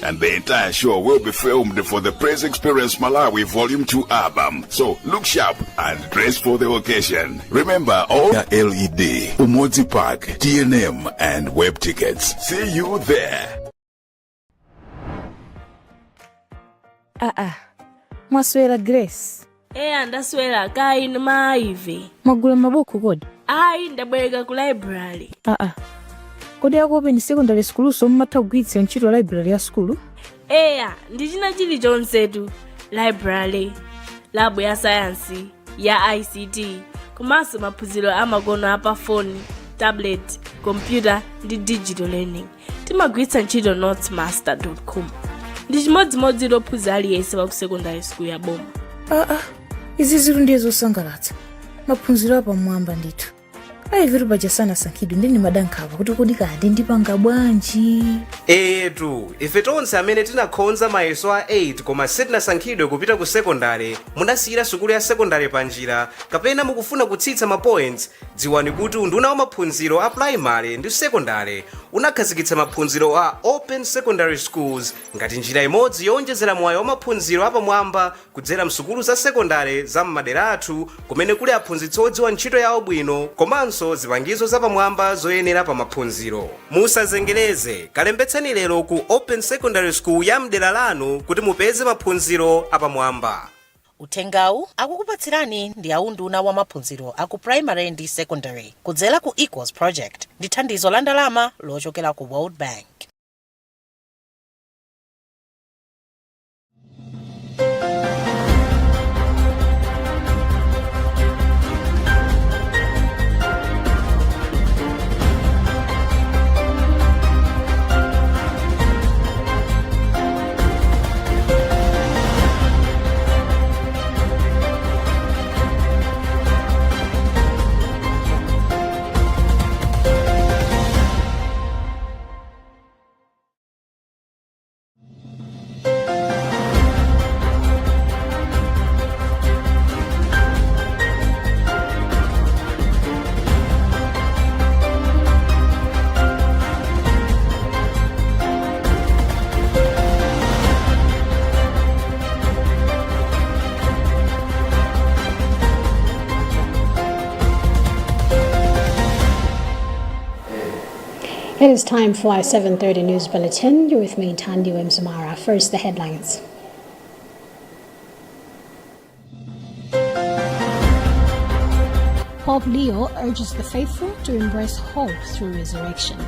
and the entire show will be filmed for the Praise Experience Malawi Volume 2 album. So look sharp and dress for the occasion. Remember, all LED, Umodzi Park, TNM, and web tickets. See you there. Mwaswera Grace. Ndaswera kai maive. Mwagula mabuku kodi? Ndabwereka ku library. Kodi yakuopen secondary school so mmatha kugwiritsa ntchito library ya school? Ndichina chilichonsetu. Library, labu ya science, ya ICT, komanso maphunziro amakono apa phone, tablet, computer ndi digital learning. Timagwiritsa ntchito notesmaster.com. Ndi chimodzimodzi lophunzira aliyense wa ku secondary school ya boma. Izi zinthu ndiye zosangalatsa. Maphunziro apamwamba ndithu. Viru bajasana sankhidwe ndini madankhawa kuti kodi kadi ndipanga bwanji. Ife tonse amene tinakhonza mayeso a 8 koma sitinasankhidwe kupita ku secondary, munasiyira sukulu ya secondary panjira, kapena mukufuna kutsitsa ma points, dziwani kuti unduna wa maphunziro a primary ndi secondary unakhazikitsa maphunziro a open secondary schools ngati njira imodzi yowonjezera mwayi wa maphunziro apamwamba kudzera msukulu za secondary za m'madera athu kumene kuli aphunzitsi odziwa ntchito yawo bwino komanso zipangizo zapamwamba zoyenera pa maphunziro. Musazengereze, kalembetseni lero ku open secondary school ya mdera lanu kuti mupeze maphunziro apamwamba. Uthengawu akukupatsirani ndi aunduna wa maphunziro aku primary ndi secondary kudzera ku Equals Project ndi thandizo la ndalama lochokera ku World Bank. It is time for our 7:30 news bulletin. You're with me, Tandi Wemzamara. First, the headlines. Pope Leo urges the faithful to embrace hope through resurrection.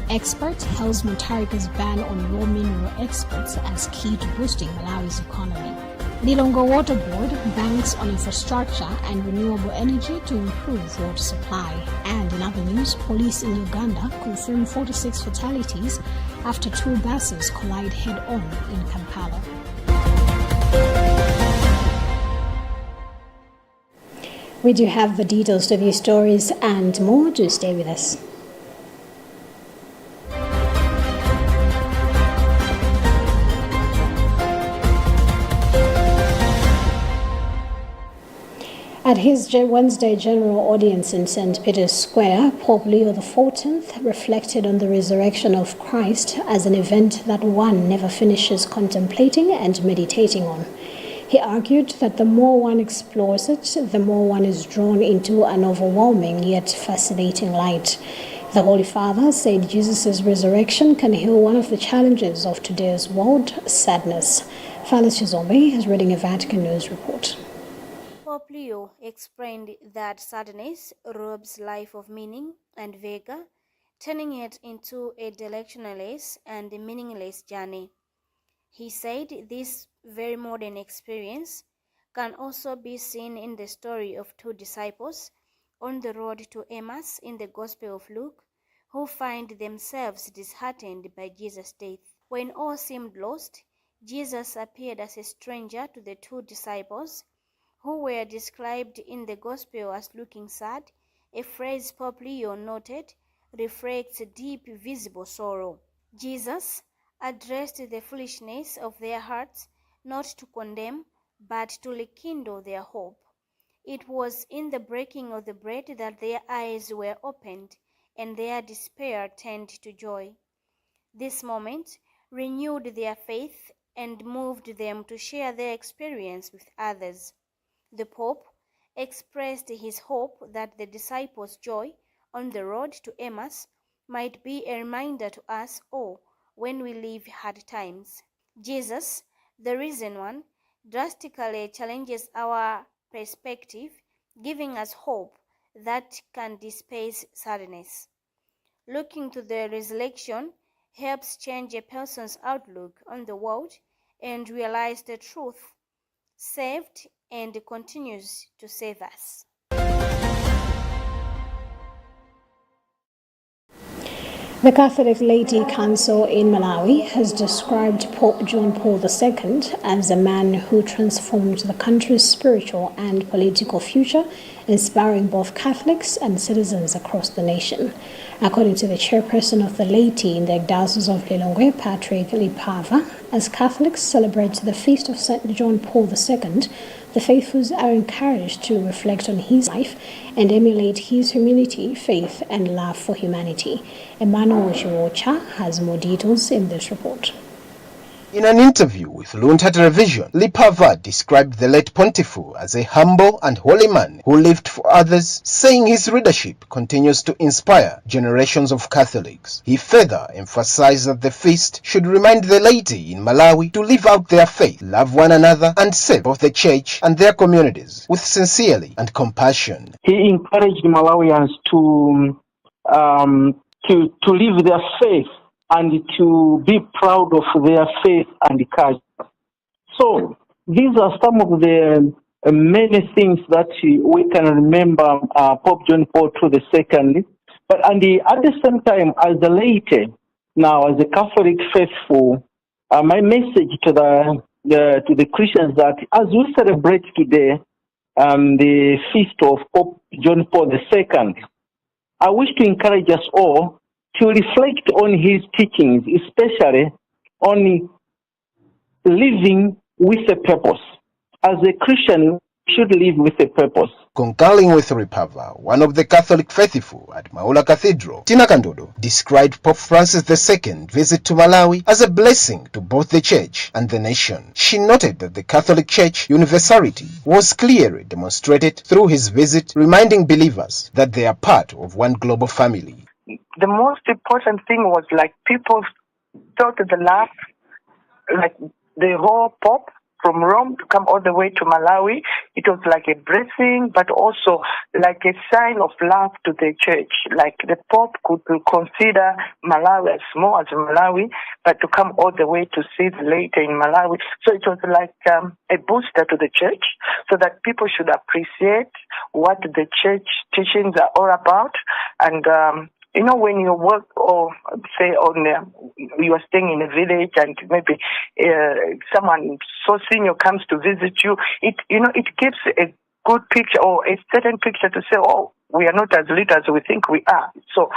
Expert hails Mutarika's ban on raw mineral exports as key to boosting Malawi's economy. Lilongwe Water Board banks on infrastructure and renewable energy to improve water supply. And in other news, police in Uganda confirm 46 fatalities after two buses collide head-on in Kampala. We do have the details of these stories and more. Do stay with us. At his Wednesday general audience in St. Peter's Square, Pope Leo XIV reflected on the resurrection of Christ as an event that one never finishes contemplating and meditating on. He argued that the more one explores it, the more one is drawn into an overwhelming yet fascinating light. The Holy Father said Jesus' resurrection can heal one of the challenges of today's world, sadness. Phyllis Chizombe is reading a Vatican News report. Pope Leo explained that sadness robs life of meaning and vigor, turning it into a directionless and meaningless journey. He said this very modern experience can also be seen in the story of two disciples on the road to Emmaus in the Gospel of Luke, who find themselves disheartened by Jesus' death. When all seemed lost, Jesus appeared as a stranger to the two disciples, who were described in the Gospel as looking sad, a phrase Pope Leo noted reflects deep visible sorrow. Jesus addressed the foolishness of their hearts, not to condemn, but to rekindle their hope. It was in the breaking of the bread that their eyes were opened and their despair turned to joy. This moment renewed their faith and moved them to share their experience with others. The Pope expressed his hope that the disciples' joy on the road to Emmaus might be a reminder to us all when we live hard times. Jesus, the risen one, drastically challenges our perspective, giving us hope that can displace sadness. Looking to the resurrection helps change a person's outlook on the world and realize the truth saved and continues to save us. The Catholic Laity Council in Malawi has described Pope John Paul II as a man who transformed the country's spiritual and political future, inspiring both Catholics and citizens across the nation. According to the chairperson of the laity in the Diocese of Lilongwe, Patrick Lipava, as Catholics celebrate the feast of St. John Paul II, the faithfuls are encouraged to reflect on his life and emulate his humility, faith, and love for humanity. Emmanuel Chiwocha has more details in this report. In an interview with Luntha television, Lipava described the late pontiff as a humble and holy man who lived for others, saying his leadership continues to inspire generations of Catholics. He further emphasized that the feast should remind the laity in Malawi to live out their faith, love one another, and serve both the church and their communities with sincerity and compassion. He encouraged Malawians to live their faith and to be proud of their faith and culture. So these are some of the many things that we can remember Pope John Paul II. But at the same time, as the laity, now as a Catholic faithful, my message to the Christians that as we celebrate today the feast of Pope John Paul II, I wish to encourage us all to reflect on his teachings, especially on living with a purpose. As a Christian, we should live with a purpose. Concurring with Ripava, one of the Catholic faithful at Maula Cathedral, Tina Kandodo described Pope Francis II's visit to Malawi as a blessing to both the Church and the nation. She noted that the Catholic Church universality was clearly demonstrated through his visit, reminding believers that they are part of one global family. The most important thing was like people felt the love, like the whole Pope from Rome to come all the way to Malawi. It was like a blessing, but also like a sign of love to the church. Like the Pope could consider Malawi as small as Malawi, but to come all the way to see the later in Malawi. So it was like a booster to the church, so that people should appreciate what the church teachings are all about. And you know, when you work or say you are staying in a village and maybe someone so senior comes to visit you, it gives a good picture or a certain picture to say, oh, we are not as lit as we think we are. So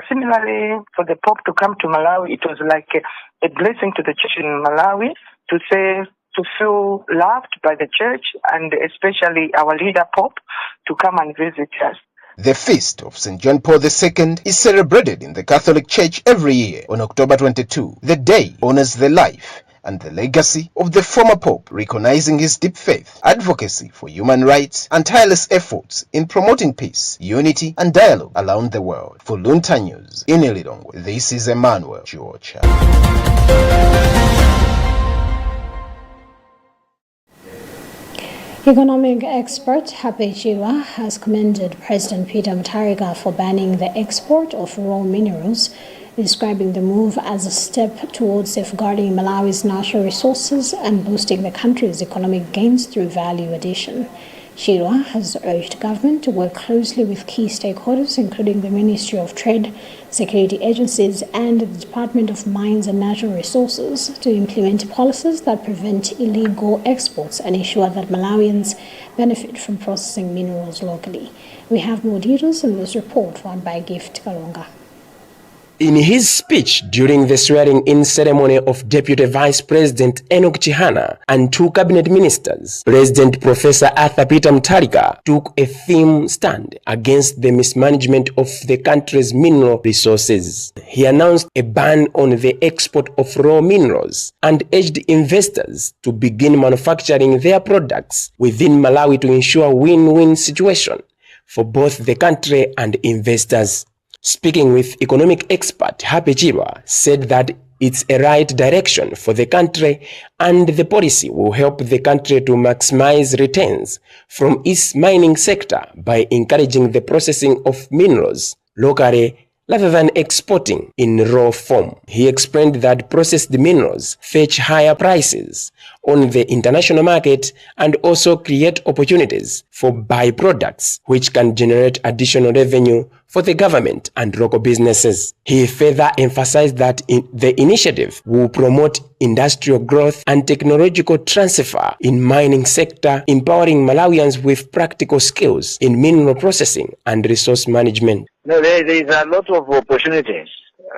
similarly, for the Pope to come to Malawi, it was like a blessing to the church in Malawi to feel loved by the church, and especially our leader Pope to come and visit us. The feast of St. John Paul II is celebrated in the Catholic Church every year on October 22. The day honors the life and the legacy of the former Pope, recognizing his deep faith, advocacy for human rights, and tireless efforts in promoting peace, unity, and dialogue around the world. For Luntha News, in Lilongwe, this is Emmanuel Chiwocha. Economic expert Hape Chiwa has commended President Peter Mutharika for banning the export of raw minerals, describing the move as a step towards safeguarding Malawi's natural resources and boosting the country's economic gains through value addition. Chiwa has urged government to work closely with key stakeholders, including the Ministry of Trade, security agencies, and the Department of Mines and Natural Resources to implement policies that prevent illegal exports and ensure that Malawians benefit from processing minerals locally. We have more details in this report run by Gift Kalonga. In his speech during the swearing-in ceremony of Deputy Vice President Enoch Chihana and 2 cabinet ministers, President Professor Arthur Peter Mutharika took a firm stand against the mismanagement of the country's mineral resources. He announced a ban on the export of raw minerals and urged investors to begin manufacturing their products within Malawi to ensure a win-win situation for both the country and investors. Speaking with economic expert Happy Chirwa said that it's a right direction for the country and the policy will help the country to maximize returns from its mining sector by encouraging the processing of minerals locally rather than exporting in raw form. He explained that processed minerals fetch higher prices on the international market and also create opportunities for byproducts which can generate additional revenue for the government and local businesses. He further emphasized that the initiative will promote industrial growth and technological transfer in mining sector, empowering Malawians with practical skills in mineral processing and resource management. No, there is a lot of opportunities.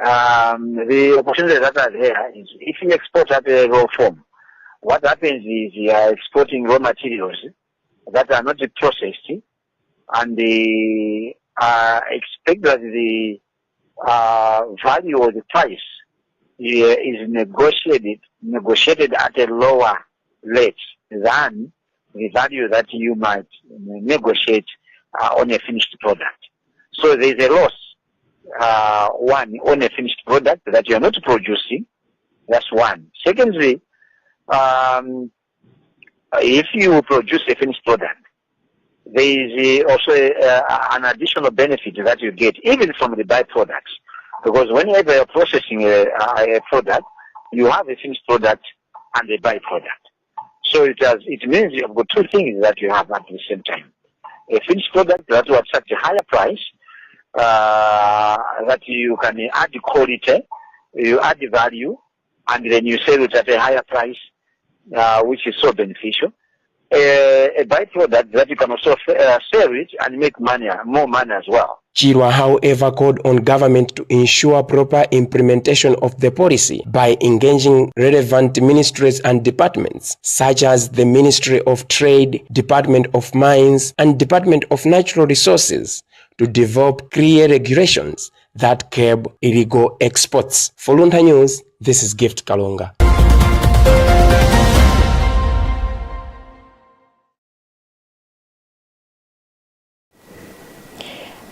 The opportunities that are there is if you export at a raw form, what happens is you are exporting raw materials that are not processed, and they expect that the value of the price is negotiated at a lower rate than the value that you might negotiate on a finished product. So there is a loss, one, on a finished product that you are not producing. That's one. Secondly, if you produce a finished product, there is also an additional benefit that you get, even from the byproducts. Because whenever you're processing a product, you have a finished product and a byproduct. So it means you've got two things that you have at the same time. A finished product that will attract a higher price, that you can add quality, you add value, and then you sell it at a higher price, which is so beneficial. A byproduct that you can also sell it and make money, more money as well. Chirwa, however, called on government to ensure proper implementation of the policy by engaging relevant ministries and departments, such as the Ministry of Trade, Department of Mines, and Department of Natural Resources, to develop clear regulations that curb illegal exports. For Luntha News, this is Gift Kalonga.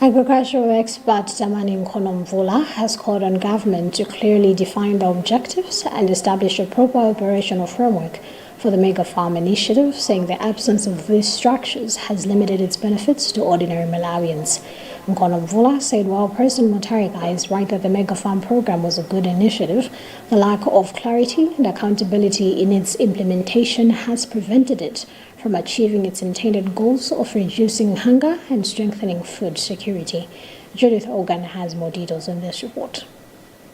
Agricultural expert Tamani Nkonomvula has called on government to clearly define the objectives and establish a proper operational framework for the Mega Farm initiative, saying the absence of these structures has limited its benefits to ordinary Malawians. Nkonomvula said while President Mutharika is right that the Mega Farm program was a good initiative, the lack of clarity and accountability in its implementation has prevented it from achieving its intended goals of reducing hunger and strengthening food security. Judith Ogan has more details in this report.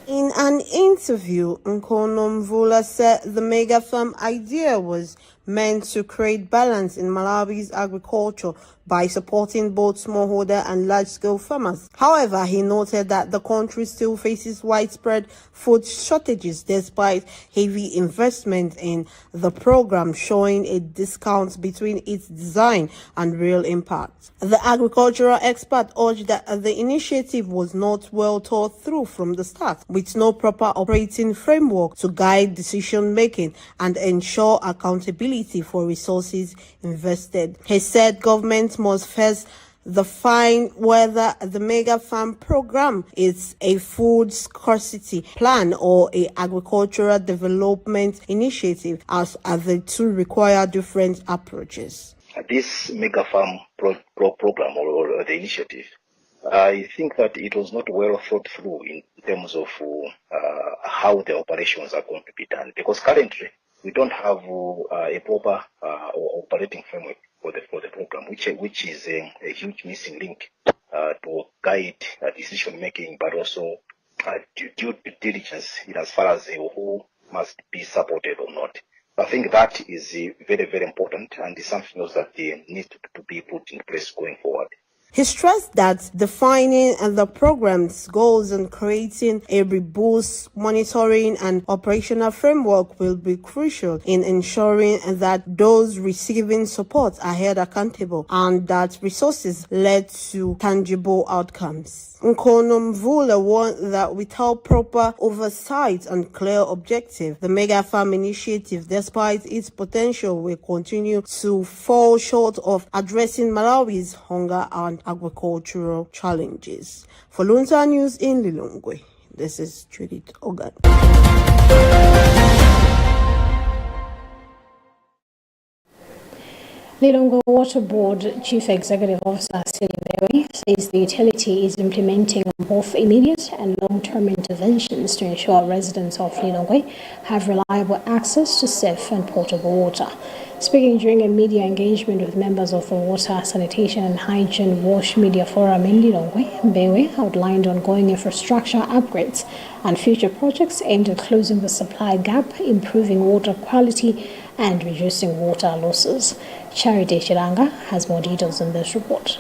In an interview, Nkonomvula said the mega farm idea was meant to create balance in Malawi's agriculture by supporting both smallholder and large-scale farmers. However, he noted that the country still faces widespread food shortages despite heavy investment in the program, showing a discount between its design and real impact. The agricultural expert urged that the initiative was not well thought through from the start, with no proper operating framework to guide decision-making and ensure accountability for resources invested. He said government must first define whether the Mega Farm program is a food scarcity plan or a agricultural development initiative, as the two require different approaches. This Mega Farm program or the initiative, I think that it was not well thought through in terms of how the operations are going to be done, because currently we don't have a proper operating framework for the program, which is a huge missing link to guide decision making, but also due diligence in as far as who must be supported or not. I think that is very, very important and is something else that needs to be put in place going forward. He stressed that defining the program's goals and creating a robust monitoring and operational framework will be crucial in ensuring that those receiving support are held accountable and that resources led to tangible outcomes. Nkono Mvula warned that without proper oversight and clear objective, the Mega Farm initiative, despite its potential, will continue to fall short of addressing Malawi's hunger and agricultural challenges. For Luntha News in Lilongwe, this is Judith Ogan. Lilongwe Water Board Chief Executive Officer Silibewe says the utility is implementing both immediate and long-term interventions to ensure residents of Lilongwe have reliable access to safe and potable water. Speaking during a media engagement with members of the Water, Sanitation and Hygiene Wash Media Forum in Lilongwe, Mbewe outlined ongoing infrastructure upgrades and future projects aimed at closing the supply gap, improving water quality and reducing water losses. Charity Chiranga has more details in this report.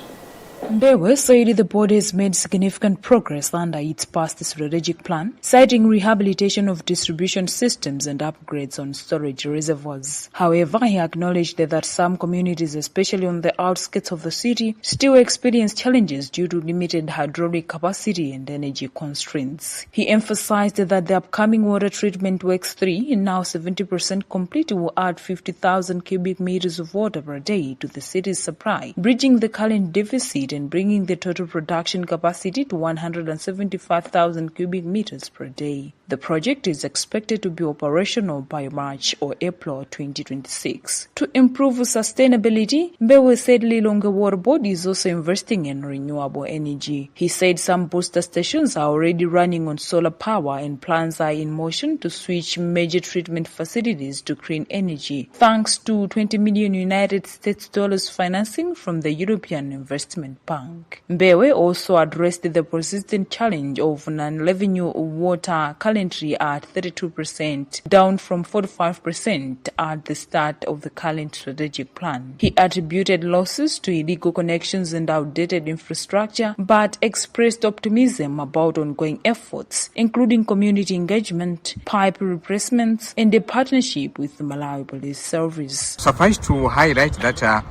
Mbewe said the board has made significant progress under its past strategic plan, citing rehabilitation of distribution systems and upgrades on storage reservoirs. However, he acknowledged that some communities, especially on the outskirts of the city, still experience challenges due to limited hydraulic capacity and energy constraints. He emphasized that the upcoming water treatment works 3, now 70% complete, will add 50,000 cubic meters of water per day to the city's supply, bridging the current deficit and bringing the total production capacity to 175,000 cubic meters per day. The project is expected to be operational by March or April 2026. To improve sustainability, Mbewe said Lilongwe Water Board is also investing in renewable energy. He said some booster stations are already running on solar power and plans are in motion to switch major treatment facilities to clean energy, thanks to $20 million United States dollars financing from the European Investment Bank. Mbewe also addressed the persistent challenge of non-revenue water currently at 32%, down from 45% at the start of the current strategic plan. He attributed losses to illegal connections and outdated infrastructure, but expressed optimism about ongoing efforts, including community engagement, pipe replacements, and a partnership with the Malawi Police Service. Suffice to highlight that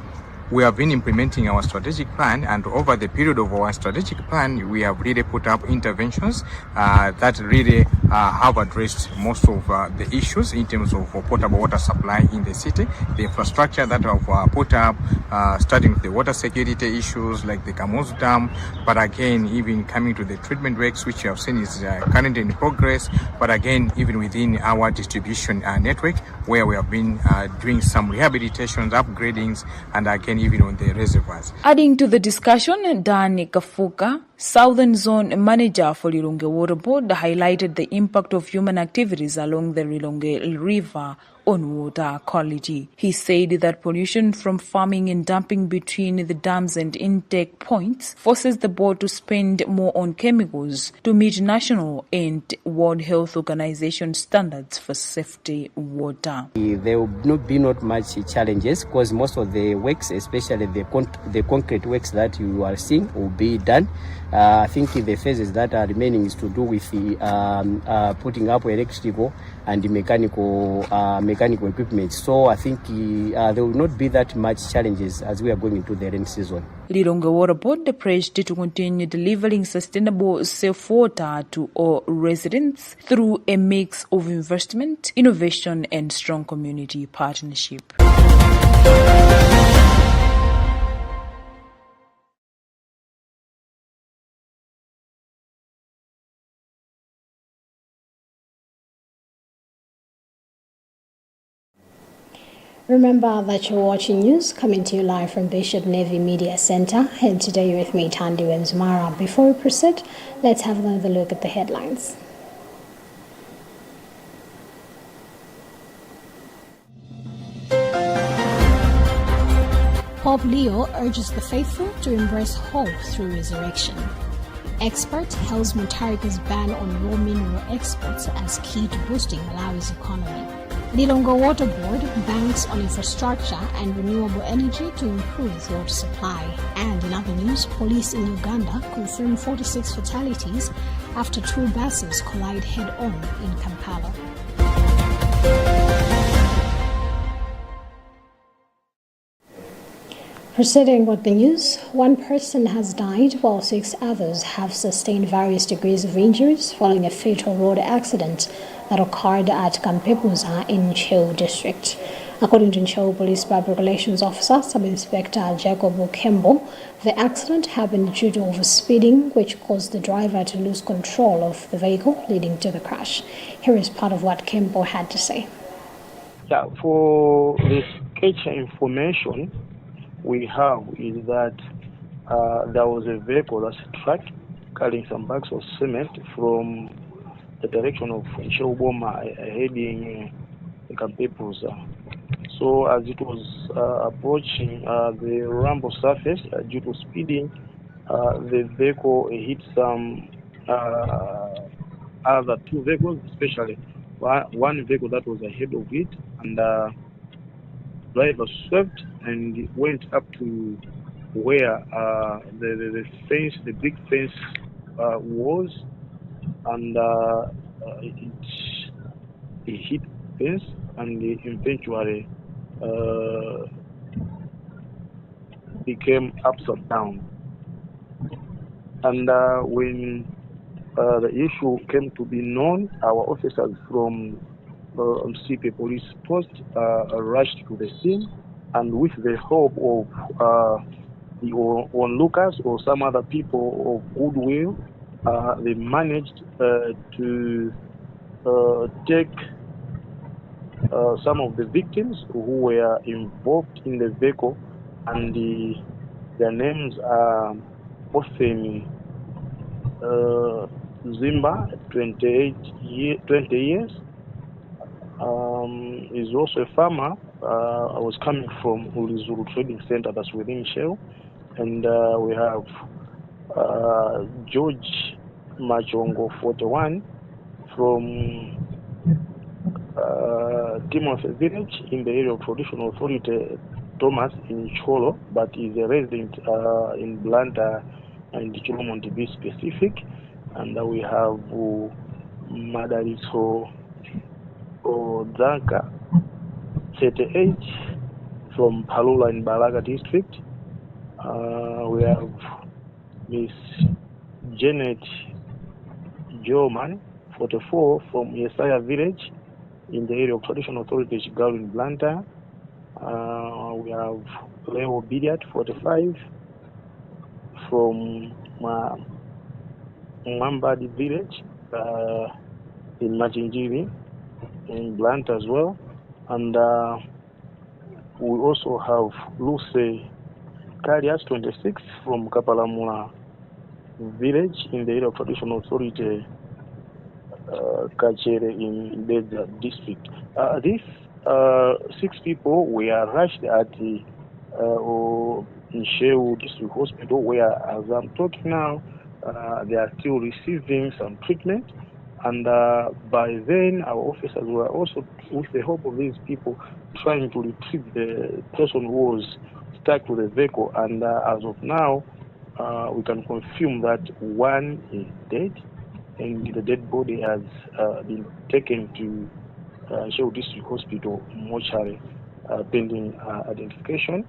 we have been implementing our strategic plan, and over the period of our strategic plan, we have really put up interventions that really have addressed most of the issues in terms of potable water supply in the city. The infrastructure that have put up, starting with the water security issues like the Kamuzu Dam, but again, even coming to the treatment works, which you have seen is currently in progress, but again, even within our distribution network, where we have been doing some rehabilitations, upgradings, and again, even on the reservoirs. Adding to the discussion, Dan Kafuka, Southern Zone Manager for Lilongwe Water Board, highlighted the impact of human activities along the Lilongwe River on water quality. He said that pollution from farming and dumping between the dams and intake points forces the board to spend more on chemicals to meet national and World Health Organization standards for safety water. There will be not much challenges because most of the works, especially the concrete works that you are seeing, will be done. I think the phases that are remaining is to do with the putting up electrical and mechanical equipment. So I think there will not be that much challenges as we are going into the rain season. Lilongwe Water Board pledged to continue delivering sustainable, safe water to all residents through a mix of investment, innovation, and strong community partnership. Remember that you're watching news coming to you live from Bishop Navy Media Center, and today you're with me, Tandi Wemzmara. Before we proceed, let's have another look at the headlines. Pope Leo urges the faithful to embrace hope through resurrection. Expert hails Mutarika's ban on raw mineral exports as key to boosting Malawi's economy. Lilongwe Water Board banks on infrastructure and renewable energy to improve water supply. And in other news, police in Uganda confirm 46 fatalities after two buses collide head-on in Kampala. Proceeding with the news, one person has died while 6 others have sustained various degrees of injuries following a fatal road accident that occurred at Kampepuza in Ncheu district. According to Ncheu Police Public Relations Officer Sub-Inspector Jacob Okembo, the accident happened due to overspeeding, which caused the driver to lose control of the vehicle, leading to the crash. Here is part of what Kembo had to say. Yeah, for the sketch information we have is that there was a vehicle that's a truck carrying some bags of cement from the direction of Ncheu-Boma heading Kampepuza. So as it was approaching the rumble surface due to speeding, the vehicle hit some other two vehicles, especially one vehicle that was ahead of it, and driver swept and went up to where the fence, the big fence was, and it hit the fence and eventually became upside down. And when the issue came to be known, our officers from CP Police Post rushed to the scene, and with the help of the onlookers or some other people of goodwill, they managed to take some of the victims who were involved in the vehicle, and their names are Otheni Zimba, 20 years. Is also a farmer. I was coming from Ulizuru Trading Center that's within Shell. And we have George Machongo, 41, from Timothy Village in the area of Traditional Authority Thomas in Cholo, but is a resident in Luntha and Cholomo to be specific. And we have Madariso Odaka, 38, from Palula in Balaga district. We have Miss Janet Joman, 44, from Yesaya village in the area of Traditional Authority Chigal in Luntha. We have Leo Bidiat, 45, from Mwambadi village in Machinjiri in Luntha as well. And we also have Lucy Karias, 26, from Kapalamula village in the area of Traditional Authority Kachere in Beda district. These 6 people were rushed at the Ncheu District Hospital, where, as I'm talking now, they are still receiving some treatment. And by then, our officers were also, with the help of these people, trying to retrieve the person who was stuck to the vehicle. And as of now, we can confirm that one is dead, and the dead body has been taken to Ncheu District Hospital mortuary pending identification.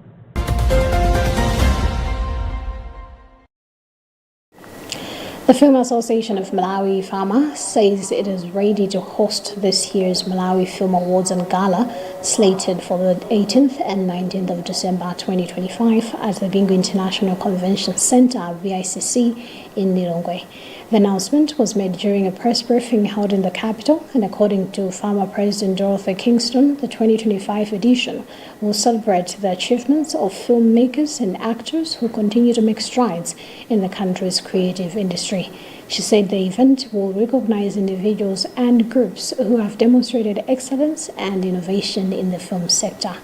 The Film Association of Malawi Pharma says it is ready to host this year's Malawi Film Awards and Gala, slated for the 18th and 19th of December 2025 at the Bingu International Convention Center, VICC, in Lilongwe. The announcement was made during a press briefing held in the capital, and according to Pharma President Dorothy Kingston, the 2025 edition will celebrate the achievements of filmmakers and actors who continue to make strides in the country's creative industry. She said the event will recognize individuals and groups who have demonstrated excellence and innovation in the film sector.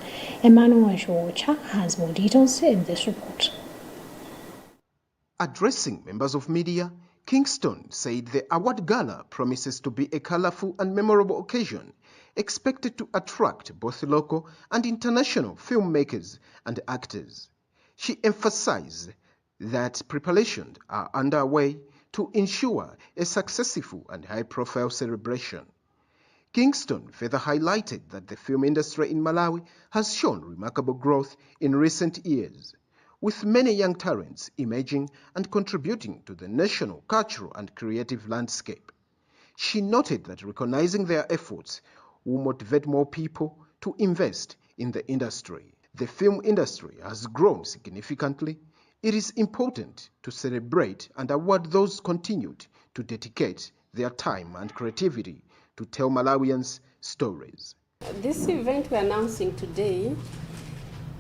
Emmanuel Jocha has more details in this report. Addressing members of media, Kingston said the award gala promises to be a colorful and memorable occasion, expected to attract both local and international filmmakers and actors. She emphasized that preparations are underway to ensure a successful and high-profile celebration. Kingston further highlighted that the film industry in Malawi has shown remarkable growth in recent years, with many young talents emerging and contributing to the national cultural and creative landscape. She noted that recognizing their efforts will motivate more people to invest in the industry. The film industry has grown significantly. It is important to celebrate and award those continued to dedicate their time and creativity to tell Malawians stories. This event we're announcing today,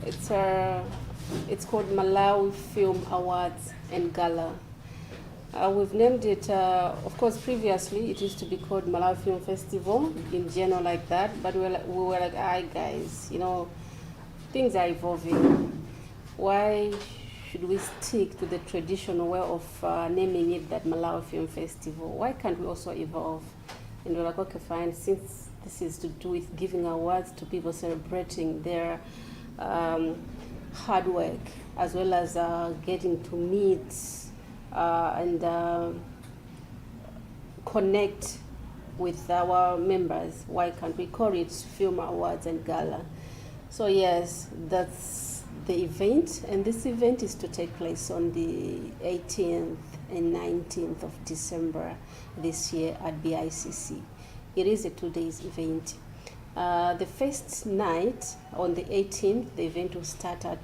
it's called Malawi Film Awards and Gala. We've named it, of course, previously it used to be called Malawi Film Festival in general like that, but we were like, aye guys, you know, things are evolving. Why should we stick to the traditional way of naming it that Malawi Film Festival? Why can't we also evolve? And we're like, okay, fine, since this is to do with giving awards to people celebrating their hard work, as well as getting to meet and connect with our members, why can't we call it Film Awards and Gala? So yes, that's the event, and this event is to take place on the 18th and 19th of December this year at BICC. It is a 2-day event. The first night, on the 18th, the event will start at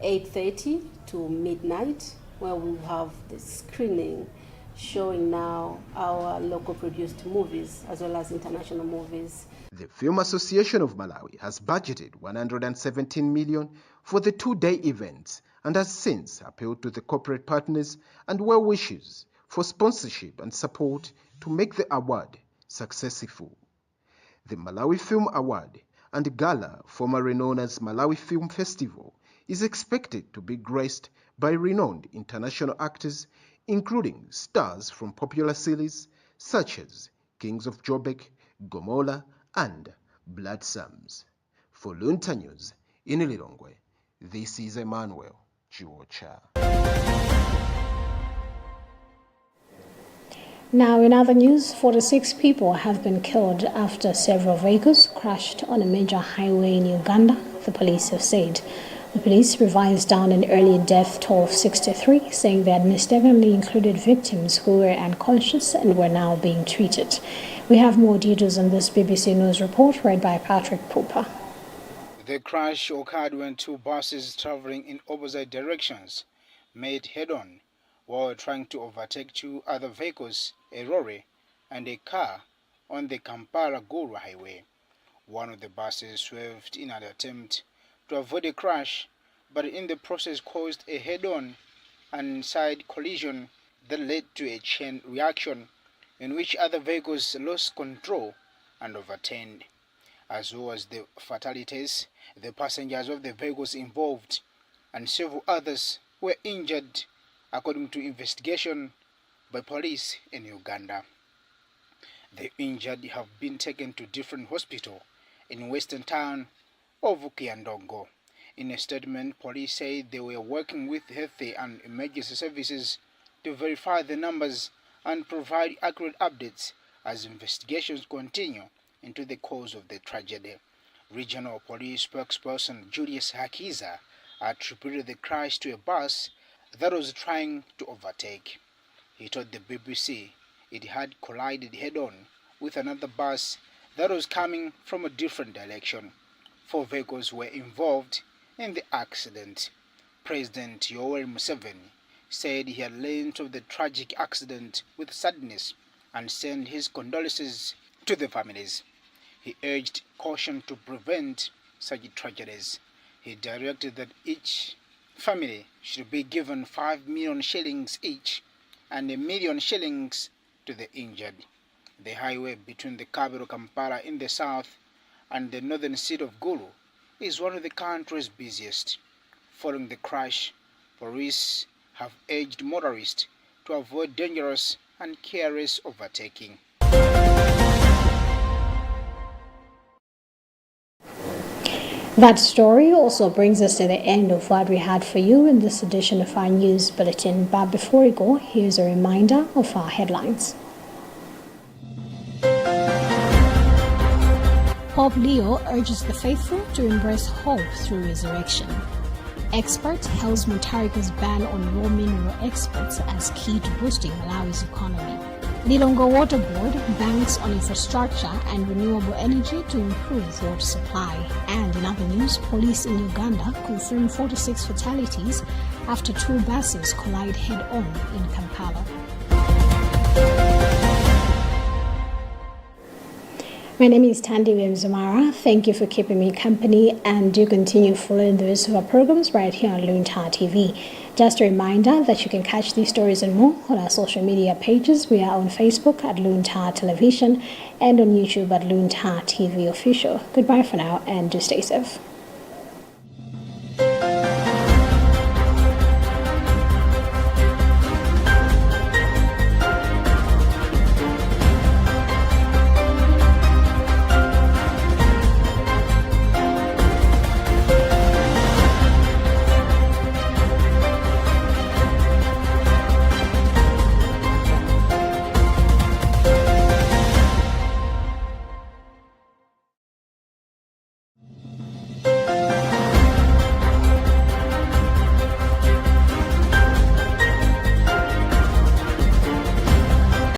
8:30 to midnight, where we'll have the screening showing now our local produced movies as well as international movies. The Film Association of Malawi has budgeted 117 million for the 2-day event and has since appealed to the corporate partners and well-wishers for sponsorship and support to make the award successful. The Malawi Film Award and Gala, formerly known as Malawi Film Festival, is expected to be graced by renowned international actors, including stars from popular series such as Kings of Joburg, Gomorrah, and Blood Psalms. For Luntha News in Lilongwe, this is Emmanuel Chiwocha. Now, in other news, 46 people have been killed after several vehicles crashed on a major highway in Uganda, the police have said. The police revised down an early death toll of 63, saying they had mistakenly included victims who were unconscious and were now being treated. We have more details on this BBC News report read by Patrick Pooper. The crash occurred when two buses traveling in opposite directions met head-on while trying to overtake two other vehicles, a lorry and a car, on the Kampala-Gulu highway. One of the buses swerved in an attempt to avoid a crash, but in the process caused a head-on and side collision that led to a chain reaction in which other vehicles lost control and overturned. As well as the fatalities, the passengers of the vehicles involved and several others were injured, according to investigation by police in Uganda. The injured have been taken to different hospitals in western town of Kiandongo. In a statement, police said they were working with health and emergency services to verify the numbers and provide accurate updates as investigations continue into the cause of the tragedy. Regional police spokesperson Julius Hakiza attributed the crash to a bus that was trying to overtake. He told the BBC it had collided head-on with another bus that was coming from a different direction. 4 vehicles were involved in the accident. President Yoweri Museveni said he had learned of the tragic accident with sadness and sent his condolences to the families. He urged caution to prevent such tragedies. He directed that each family should be given 5 million shillings each and 1 million shillings to the injured. The highway between the capital Kampala in the south and the northern city of Gulu is one of the country's busiest. Following the crash, police have urged motorists to avoid dangerous and careless overtaking. That story also brings us to the end of what we had for you in this edition of our news bulletin. But before we go, here's a reminder of our headlines. Pope Leo urges the faithful to embrace hope through resurrection. Expert hails Mutharika's ban on raw mineral exports as key to boosting Malawi's economy. Lilongwe Water Board banks on infrastructure and renewable energy to improve water supply. And in other news, police in Uganda confirm 46 fatalities after 2 buses collide head-on in Kampala. My name is Tandy Wemzamara. Thank you for keeping me company, and do continue following the rest of our programs right here on Luntha TV. Just a reminder that you can catch these stories and more on our social media pages. We are on Facebook at Luntha Television and on YouTube at Luntha TV Official. Goodbye for now, and do stay safe.